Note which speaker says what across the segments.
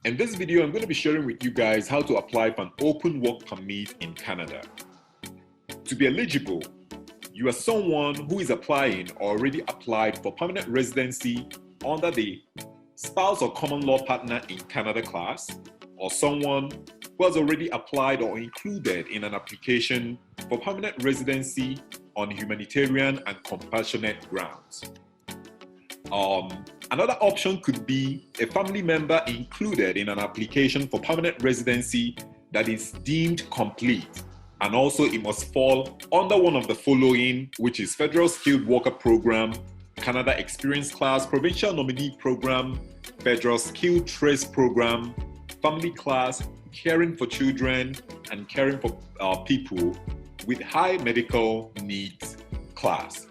Speaker 1: In this video, I'm going to be sharing with you guys how to apply for an open work permit in Canada. To be eligible, you are someone who is applying or already applied for permanent residency under the spouse or common law partner in Canada class, or someone who has already applied or included in an application for permanent residency on humanitarian and compassionate grounds. Another option could be a family member included in an application for permanent residency that is deemed complete, and also it must fall under one of the following, which is Federal Skilled Worker Program, Canada Experience Class, Provincial Nominee Program, Federal Skilled Trades Program, Family Class, Caring for Children, and Caring for People with High Medical Needs class.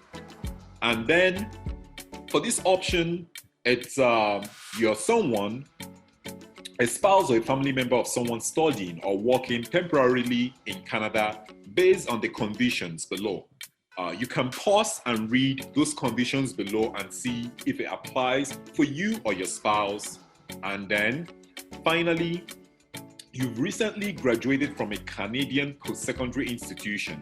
Speaker 1: And then for this option, it's you're someone, a spouse or a family member of someone studying or working temporarily in Canada based on the conditions below. You can pause and read those conditions below and see if it applies for you or your spouse. And then finally, you've recently graduated from a Canadian post-secondary institution.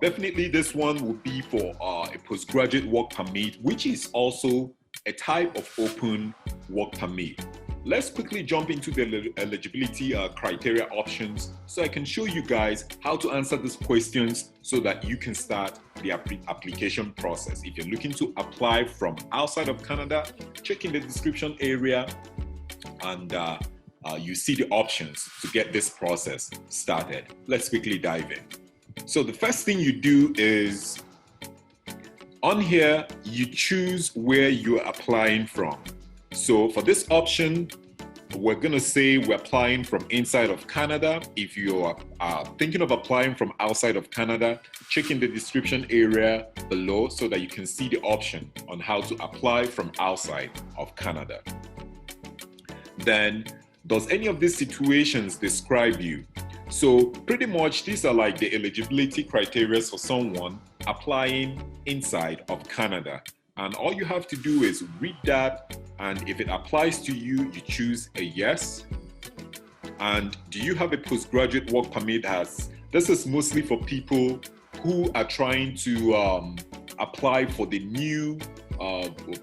Speaker 1: Definitely this one would be for a postgraduate work permit, which is also a type of open work permit. Let's quickly jump into the eligibility criteria options so I can show you guys how to answer these questions so that you can start the application process. If you're looking to apply from outside of Canada, check in the description area and you see the options to get this process started. Let's quickly dive in. So the first thing you do is on here, you choose where you're applying from. So for this option, we're going to say we're applying from inside of Canada. If you are thinking of applying from outside of Canada, check in the description area below so that you can see the option on how to apply from outside of Canada. Then, does any of these situations describe you? So pretty much these are like the eligibility criteria for someone applying inside of Canada. And all you have to do is read that, and if it applies to you, you choose a yes. And do you have a postgraduate work permit? This is mostly for people who are trying to apply for the new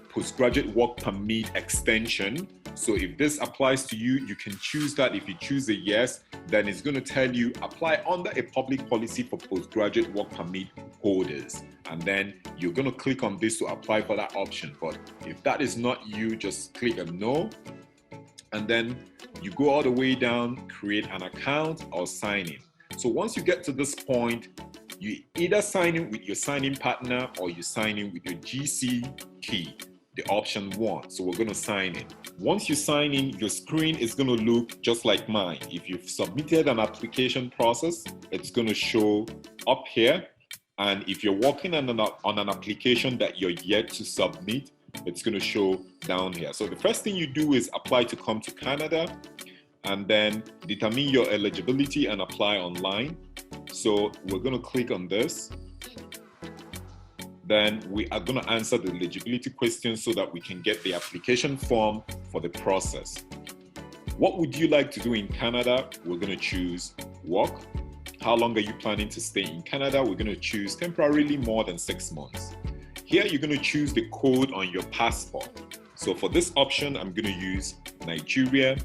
Speaker 1: postgraduate work permit extension. So if this applies to you, you can choose that. If you choose a yes, then it's going to tell you apply under a public policy for postgraduate work permit holders. And then you're going to click on this to apply for that option. But if that is not you, just click on no. And then you go all the way down, create an account or sign in. So once you get to this point, you either sign in with your sign-in partner or you sign in with your GC key, the option 1. So we're going to sign in. Once you sign in, your screen is going to look just like mine. If you've submitted an application process, it's going to show up here. And if you're working on an application that you're yet to submit, it's going to show down here. So the first thing you do is apply to come to Canada, and then determine your eligibility and apply online. So we're going to click on this. Then we are going to answer the eligibility questions so that we can get the application form for the process. What would you like to do in Canada? We're going to choose work. How long are you planning to stay in Canada? We're going to choose temporarily more than 6 months. Here you're going to choose the code on your passport. So for this option, I'm going to use Nigeria.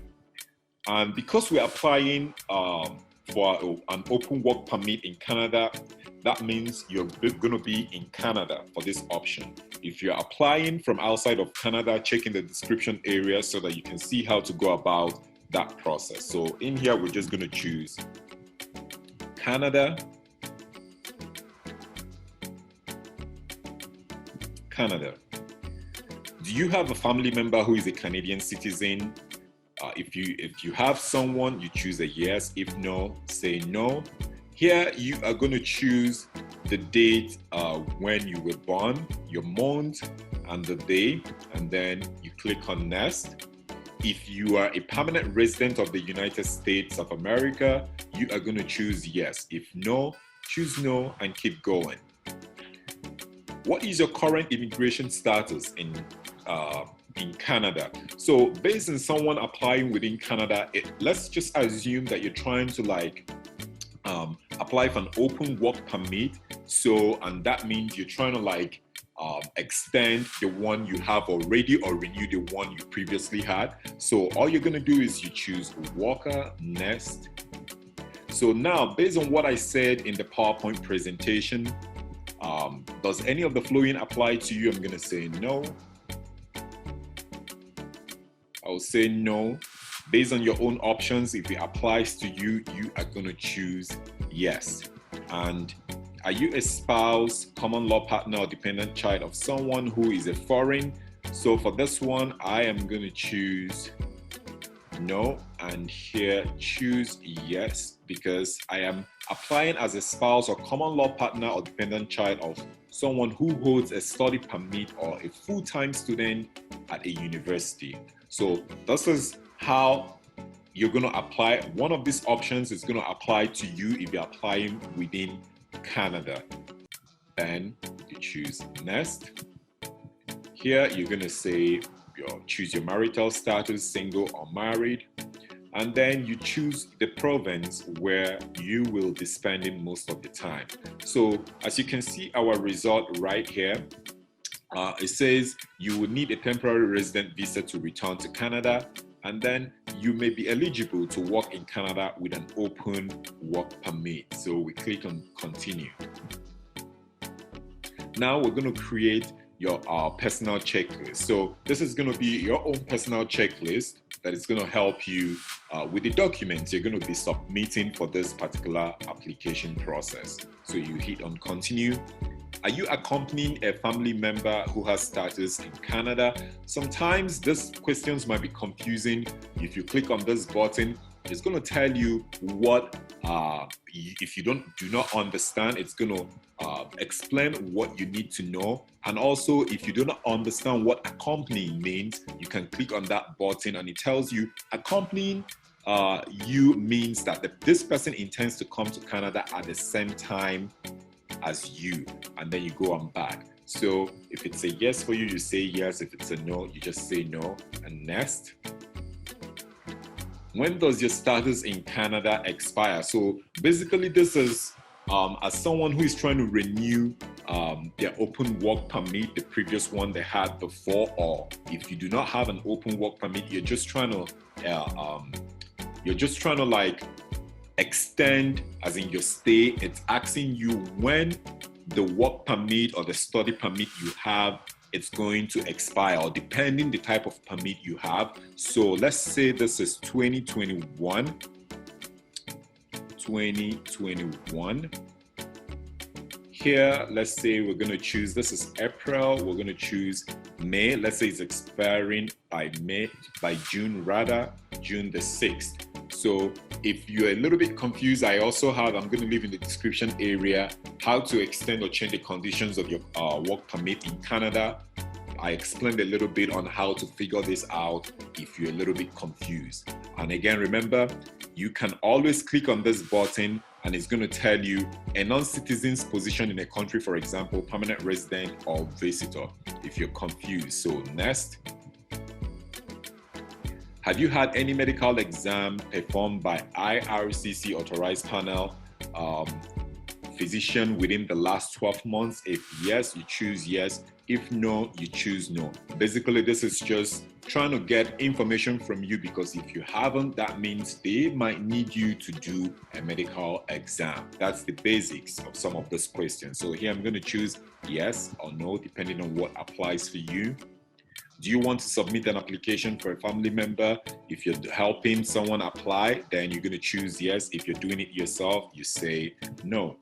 Speaker 1: And because we're applying for an open work permit in Canada, that means you're going to be in Canada for this option. If you're applying from outside of Canada, check in the description area so that you can see how to go about that process. So in here, we're just going to choose Canada. Do you have a family member who is a Canadian citizen? If you have someone, you choose a yes. If no, say no. Here you are going to choose the date when you were born, your month and the day, and then you click on next. If you are a permanent resident of the United States of America, you are going to choose yes. If no, choose no and keep going. What is your current immigration status in in Canada. So based on someone applying within Canada, let's just assume that you're trying to like apply for an open work permit. So, and that means you're trying to like extend the one you have already or renew the one you previously had. So all you're going to do is you choose worker, next. So now, based on what I said in the PowerPoint presentation, does any of the following apply to you? I'm going to say no. I'll say no. Based on your own options, if it applies to you, you are going to choose yes. And are you a spouse, common law partner, or dependent child of someone who is a foreign? So for this one, I am going to choose no, and here choose yes, because I am applying as a spouse or common law partner or dependent child of someone who holds a study permit or a full-time student at a university. So this is how you're going to apply. One of these options is going to apply to you if you're applying within Canada. Then you choose next. Here you're going to say choose your marital status, single or married, and then you choose the province where you will be spending most of the time. So as you can see our result right here, it says you will need a temporary resident visa to return to Canada, and then you may be eligible to work in Canada with an open work permit. So we click on continue. Now we're going to create your personal checklist. So this is going to be your own personal checklist that is going to help you with the documents you're going to be submitting for this particular application process. So you hit on continue. Are you accompanying a family member who has status in Canada? Sometimes these questions might be confusing. If you click on this button, it's going to tell you what, if you do not understand, it's going to explain what you need to know. And also, if you do not understand what accompanying means, you can click on that button and it tells you accompanying you means that this person intends to come to Canada at the same time as you, and then you go on back. So if it's a yes for you, you say yes. If it's a no, you just say no. And next. When does your status in Canada expire? So basically this is as someone who is trying to renew their open work permit, the previous one they had before, or if you do not have an open work permit, you're just trying to like extend as in your stay. It's asking you when the work permit or the study permit you have, it's going to expire, or depending the type of permit you have. So let's say this is 2021. Here, let's say we're going to choose, this is April, we're going to choose May. Let's say it's expiring by June the 6th. So if you're a little bit confused, I also have, I'm going to leave in the description area how to extend or change the conditions of your work permit in Canada. I explained a little bit on how to figure this out if you're a little bit confused. And again, remember, you can always click on this button and it's going to tell you a non-citizen's position in a country, for example, permanent resident or visitor, if you're confused. So next. Have you had any medical exam performed by IRCC authorized panel physician within the last 12 months? If yes, you choose yes. If no, you choose no. Basically, this is just trying to get information from you, because if you haven't, that means they might need you to do a medical exam. That's the basics of some of these questions. So here I'm going to choose yes or no, depending on what applies for you. Do you want to submit an application for a family member? If you're helping someone apply, then you're going to choose yes. If you're doing it yourself, you say no.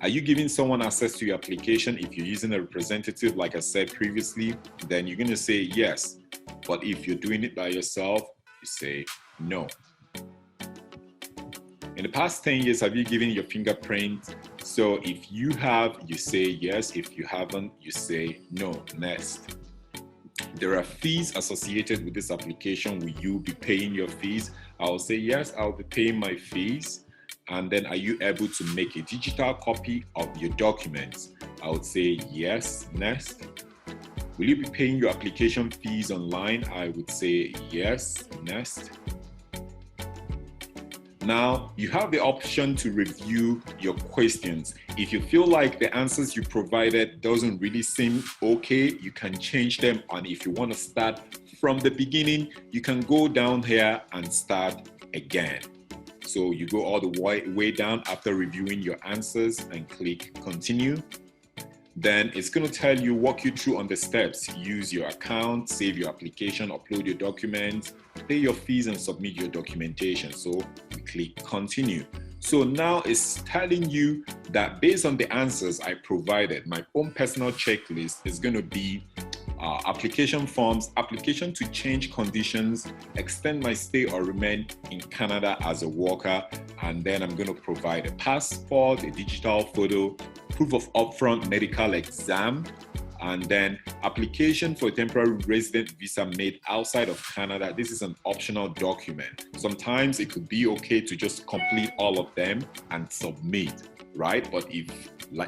Speaker 1: Are you giving someone access to your application? If you're using a representative, like I said previously, then you're going to say yes. But if you're doing it by yourself, you say no. In the past 10 years, have you given your fingerprint? So if you have, you say yes. If you haven't, you say no. Next. There are fees associated with this application. Will you be paying your fees? I'll say yes, I'll be paying my fees. And then, are you able to make a digital copy of your documents? I would say yes. Next. Will you be paying your application fees online? I would say yes. Next. Now, you have the option to review your questions. If you feel like the answers you provided doesn't really seem okay, you can change them. And if you want to start from the beginning, you can go down here and start again. So you go all the way down after reviewing your answers and click continue. Then it's going to tell you, walk you through on the steps. Use your account, save your application, upload your documents, pay your fees, and submit your documentation. So we click continue. So now it's telling you that based on the answers I provided, my own personal checklist is going to be application forms, application to change conditions, extend my stay or remain in Canada as a worker, and then I'm going to provide a passport, a digital photo, proof of upfront medical exam, and then application for a temporary resident visa made outside of Canada. This is an optional document. Sometimes it could be okay to just complete all of them and submit, right? But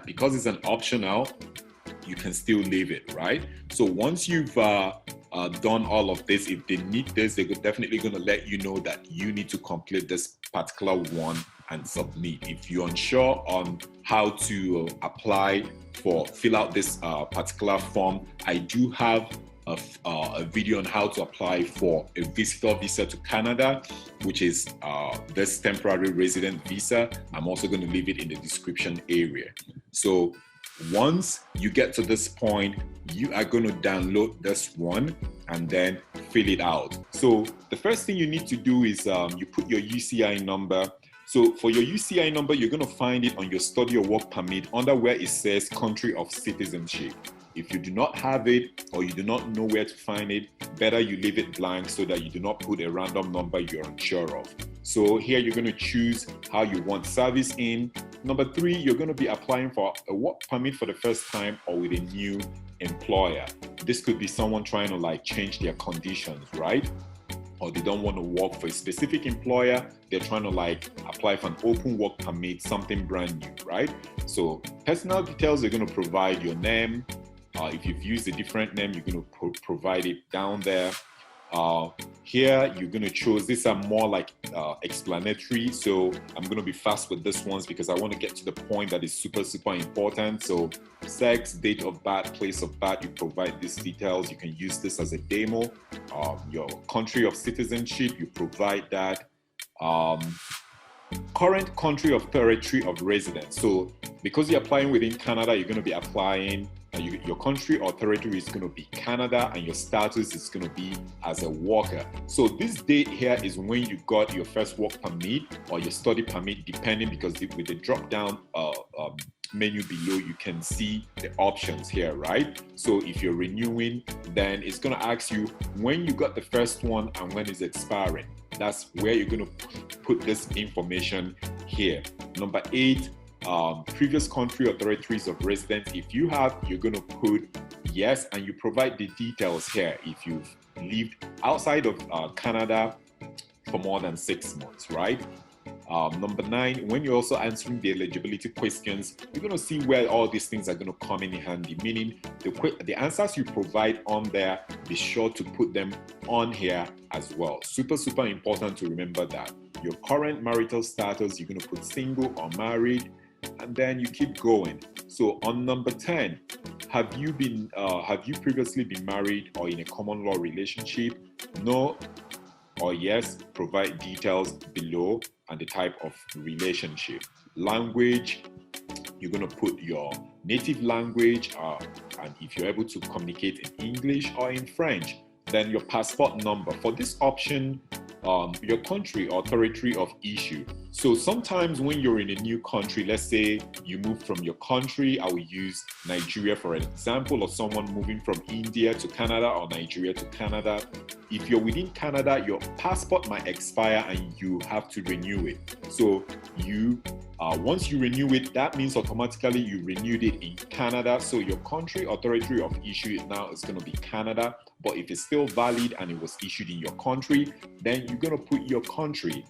Speaker 1: because it's an optional, you can still leave it, right? So once you've done all of this, if they need this, they're definitely going to let you know that you need to complete this particular one and submit. If you're unsure on how to fill out this particular form, I do have a video on how to apply for a visitor visa to Canada, which is this temporary resident visa. I'm also going to leave it in the description area. So once you get to this point, you are going to download this one and then fill it out. So the first thing you need to do is you put your UCI number. So for your UCI number, you're going to find it on your study or work permit under where it says country of citizenship. If you do not have it or you do not know where to find it, better you leave it blank so that you do not put a random number you're unsure of. So here you're going to choose how you want service in. Number 3, you're going to be applying for a work permit for the first time or with a new employer. This could be someone trying to change their conditions, right? Or they don't want to work for a specific employer. They're trying to apply for an open work permit, something brand new, right? So personal details, you're going to provide your name. If you've used a different name, you're going to provide it down there. Here, you're going to choose, these are more explanatory. So I'm going to be fast with this ones because I want to get to the point that is super, super important. So sex, date of birth, place of birth, you provide these details. You can use this as a demo. Your country of citizenship, you provide that. Current country of territory of residence. So because you're applying within Canada, you're going to be applying, your country or territory is going to be Canada and your status is going to be as a worker. So this date here is when you got your first work permit or your study permit, depending, because with the drop down menu below, you can see the options here, right? So if you're renewing, then it's going to ask you when you got the first one and when it's expiring. That's where you're going to put this information here. Number 8, previous country or territories of residence. If you have, you're going to put yes, and you provide the details here. If you've lived outside of Canada for more than 6 months, right? Number 9, when you're also answering the eligibility questions, you're going to see where all these things are going to come in handy, meaning the answers you provide on there, be sure to put them on here as well. Super, super important to remember that. Your current marital status, you're going to put single or married, and then you keep going. So on number 10, have you previously been married or in a common law relationship? No or yes, provide details below and the type of relationship. Language, you're going to put your native language, and if you're able to communicate in English or in French. Then your passport number. For this option, your country or territory of issue. So sometimes when you're in a new country, let's say you move from your country, I will use Nigeria for an example, or someone moving from India to Canada or Nigeria to Canada. If you're within Canada, your passport might expire and you have to renew it. So once you renew it, that means automatically you renewed it in Canada. So your country or territory of issue now is going to be Canada. But if it's still valid and it was issued in your country, then you're going to put your country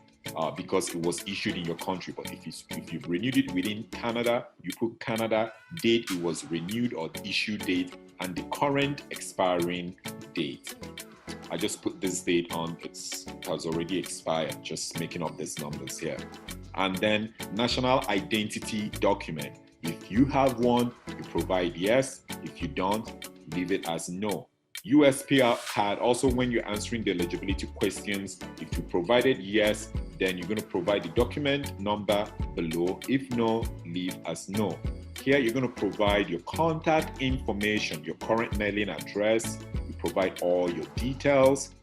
Speaker 1: because it was issued in your country. But if you've renewed it within Canada, you put Canada, date it was renewed or issue date, and the current expiring date. I just put this date on, it has already expired, just making up these numbers here. And then national identity document. If you have one, you provide yes. If you don't, leave it as no. USPR card, also when you're answering the eligibility questions, if you provided yes, then you're going to provide the document number below. If no, leave as no. Here you're going to provide your contact information, your current mailing address, you provide all your details.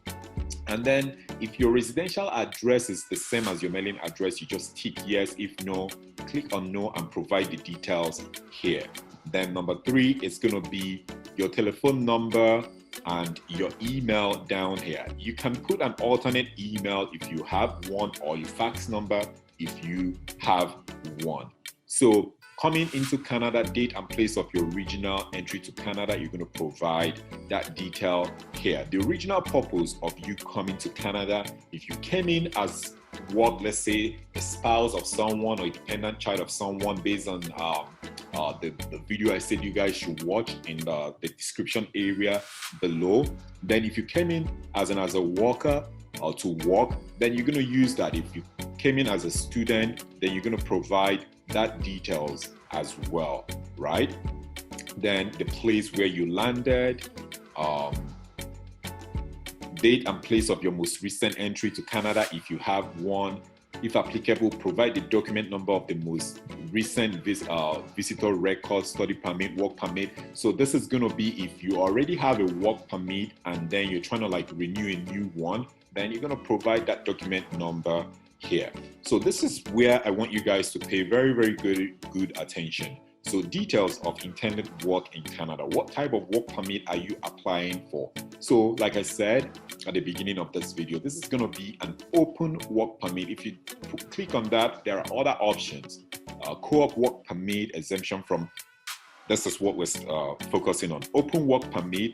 Speaker 1: And then if your residential address is the same as your mailing address, you just tick yes. If no, click on no and provide the details here. Then number 3 is going to be your telephone number and your email down here. You can put an alternate email if you have one, or your fax number if you have one. So coming into Canada, date and place of your original entry to Canada, you're going to provide that detail here. The original purpose of you coming to Canada, if you came in as what, let's say, a spouse of someone or a dependent child of someone, based on the video I said you guys should watch in the description area below. Then if you came in as a worker or to work, then you're going to use that. If you came in as a student, then you're going to provide that details as well, right? Then the place where you landed, date and place of your most recent entry to Canada if you have one. If applicable, provide the document number of the most recent visitor record, study permit, work permit. So this is going to be if you already have a work permit and then you're trying to like renew a new one, then you're going to provide that document number here. So this is where I want you guys to pay very, very good attention. So details of intended work in Canada. What type of work permit are you applying for? So like I said at the beginning of this video, this is going to be an open work permit. If you click on that, there are other options. Co-op work permit, exemption from, this is what we're focusing on. Open work permit.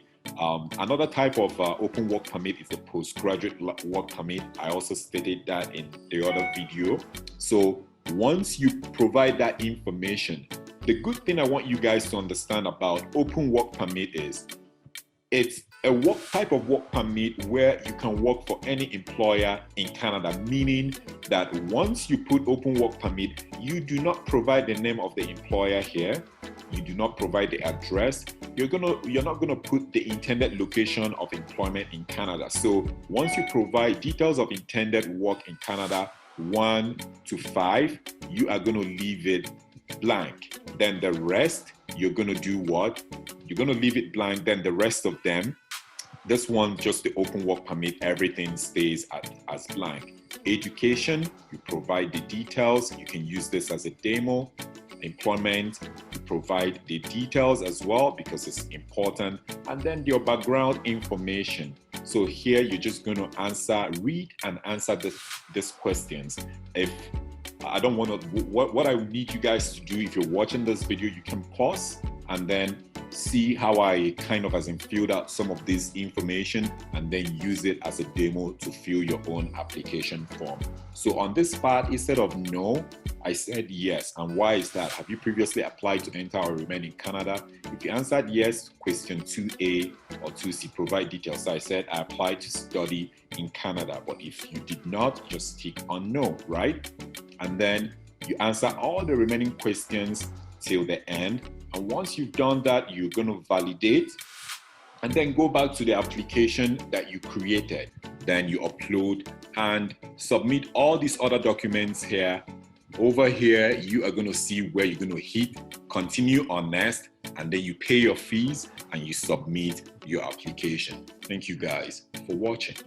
Speaker 1: Another type of open work permit is the postgraduate work permit. I also stated that in the other video. So once you provide that information, the good thing I want you guys to understand about open work permit is it's a type of work permit where you can work for any employer in Canada, meaning that once you put open work permit, you do not provide the name of the employer here. You do not provide the address. You're not gonna put the intended location of employment in Canada. So once you provide details of intended work in Canada, 1 to 5, you are gonna leave it blank. Then the rest, you're gonna do what? You're gonna leave it blank. Then the rest of them, this one, just the open work permit, everything stays as blank. Education, you provide the details. You can use this as a demo. Employment, you provide the details as well because it's important. And then your background information. So here you're just going to read and answer these questions. If I don't want to, what I need you guys to do, if you're watching this video, you can pause and then see how I kind of filled out some of this information and then use it as a demo to fill your own application form. So on this part, instead of no, I said yes. And why is that? Have you previously applied to enter or remain in Canada? If you answered yes, question 2A or 2C, provide details. So I said I applied to study in Canada, but if you did not, just tick on no, right? And then you answer all the remaining questions till the end. And once you've done that, you're going to validate and then go back to the application that you created. Then you upload and submit all these other documents here. Over here, you are going to see where you're going to hit continue on next, and then you pay your fees and you submit your application. Thank you guys for watching.